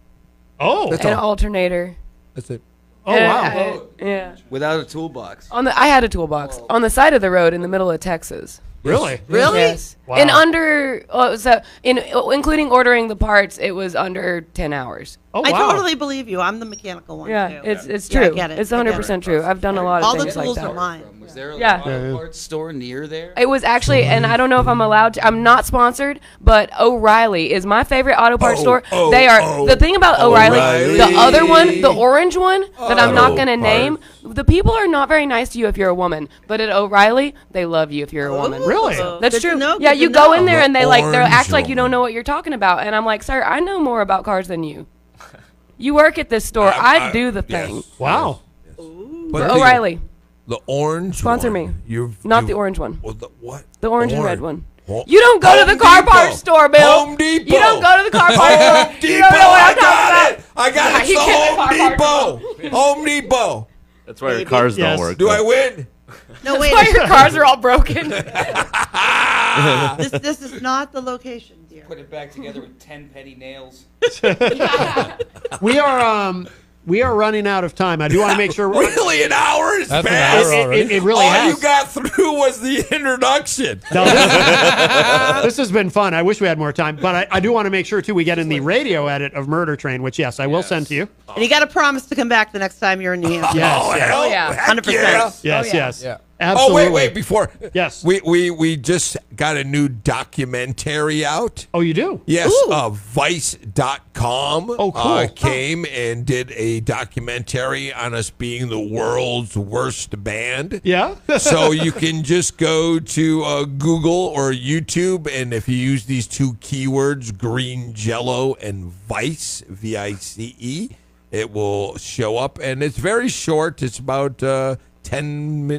Oh, that's An all. alternator. That's it. Oh, wow. Yeah. Without a toolbox. I had a toolbox on the side of the road in the middle of Texas. Really? Really? Yes. Wow. In including ordering the parts, it was under 10 hours. Oh, I wow. totally believe you. I'm the mechanical one, Yeah, too. it's Yeah, I true. get it. It's I get 100% true. I've done a lot of All the things like tools that. are mine. Was there a Yeah. auto parts store near there? It was actually, and I don't know if I'm allowed to. I'm not sponsored, but O'Reilly is my favorite auto parts store. They are the thing about O'Reilly. The other one, the orange one that I'm not going to name. The people are not very nice to you if you're a woman, but at O'Reilly, they love you if you're a woman. Really? That's Good to true. know, Yeah, good you to go know. in there and they orange act like you one. don't know what you're talking about, and I'm like, sir, I know more about cars than you. You work at this store. I do the thing. Wow. But O'Reilly. The orange Sponsor one, me. You've, Not you've- the orange one. Well, the what? The orange and red one. Ho- You don't go to the car Depot. parts store, Bill. Home Depot. You don't go to the car parts store. Home Depot. You don't know what I I'm talking got about. it. I got Yeah, it. he It's the can't Home car parts Depot. Home Depot. That's why your cars Yes. don't work. Do though. I win? No, wait. Why your cars are all broken. This is not the location, dear. Put it back together with 10 penny nails. We are running out of time. I do want to make sure. Really, an hour is That's an fast. hour already. It really All has. you got through was the introduction. No, this has been fun. I wish we had more time, but I do want to make sure too we get in the radio edit of Murder Train, which yes, I will send to you. And you got to promise to come back the next time you're in New Hampshire. Yes, Oh, yes. hell, yeah. heck 100%. yeah. Yes, yeah. yes. Yeah. Absolutely. Oh, wait, before. Yes. We just got a new documentary out. Oh, you do? Yes, Vice.com Oh, cool. came and did a documentary on us being the world's worst band. Yeah. So you can just go to Google or YouTube, and if you use these two keywords, green Jello and Vice, V-I-C-E, it will show up. And it's very short. It's about 10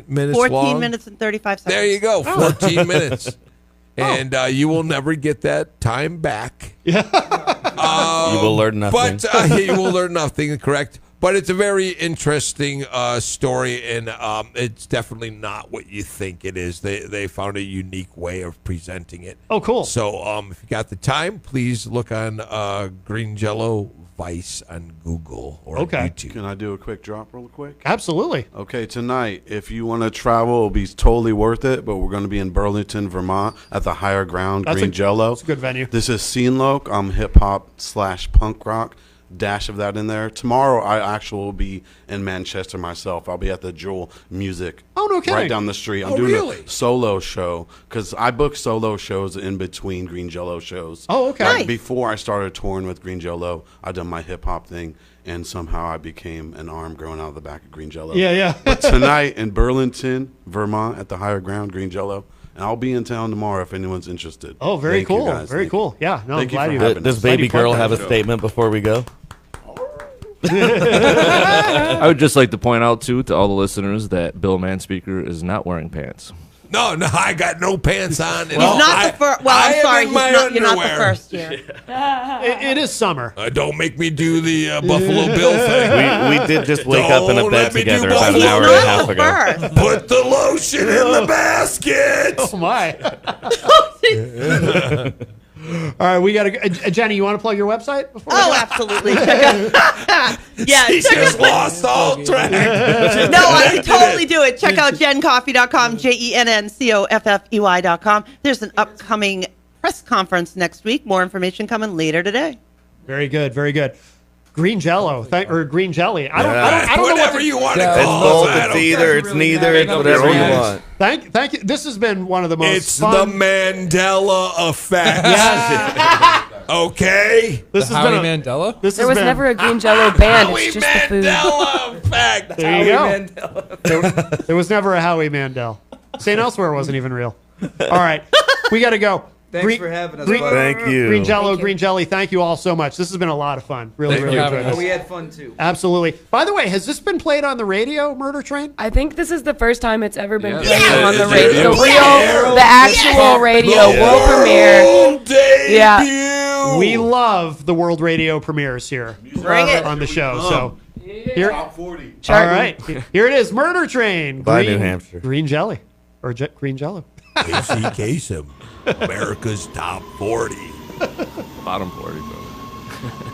minutes 14 long. minutes and 35 seconds. There you go, 14 minutes. And you will never get that time back. You will learn nothing. But you will learn nothing, correct? But it's a very interesting story, and it's definitely not what you think it is. They found a unique way of presenting it. Oh, cool. So if you got the time, please look on Green Jello Vice on Google or YouTube. Can I do a quick drop real quick? Absolutely. Okay, tonight, if you want to travel, it'll be totally worth it, but we're going to be in Burlington, Vermont at the Higher Ground Green Jello. That's a good venue. This is Scene Loc. I'm hip-hop/punk rock. Dash of that in there. Tomorrow, I actually will be in Manchester myself. I'll be at the Jewel Music. Oh, no kidding. Right down the street. I'm Oh, doing really? a solo show because I book solo shows in between Green Jello shows. Oh, okay. Like, Nice. before I started touring with Green Jello, I done my hip hop thing, and somehow I became an arm growing out of the back of Green Jello. Yeah, yeah. But tonight in Burlington, Vermont, at the Higher Ground Green Jello, and I'll be in town tomorrow if anyone's interested. Oh, very Thank you, cool. guys. Very Thank cool. you. Yeah. No, Thank I'm you glad for you. having Does us. baby Glad you girl plugged have a that. statement before we go? I would just like to point out, too, to all the listeners that Bill Manspeaker is not wearing pants. No, I got no pants on. He's not the first. Well, I I'm am sorry. in my You're not the underwear. first here. It is summer. Don't make me do the Buffalo Bill thing. We did just wake up in a Don't bed let me do together about an Buffalo hour and a half ago. First. Put the lotion in the basket. Oh my. All right, we got to. Jenny, you want to plug your website? Before we Oh, go? absolutely. Check out. Yeah, She check just out. lost all track. No, I can totally do it. Check out jencoffee.com, JENNCOFFEY.com. There's an upcoming press conference next week. More information coming later today. Very good. Very good. Green Jello or green jelly. I don't know Whatever what to, you want to It's call both. it. I It's don't either. care. It's neither. It's whatever you want. Thank you. This has been one of the most It's fun. the Mandela effect. Okay? This has Howie been Mandela? This There has was been, never a green Jello band. Howie It's just the food. Mandela effect. There you go. There was never a Howie Mandel. St. Elsewhere wasn't even real. All right. We got to go. Thanks for having us. Thank you. Green Jello, Green Jelly, thank you all so much. This has been a lot of fun. Really enjoyed this. We had fun too. Absolutely. By the way, has this been played on the radio, Murder Train? I think this is the first time it's ever been played Yeah. on the Is radio. it The actual radio world premiere. Yeah. We love the world radio premieres here on the show. So here, Top 40. all right, here it is. Murder Train. Bye, New Hampshire. Green Jelly or Green Jello. Casey Kasem, America's Top 40. Bottom 40, bro.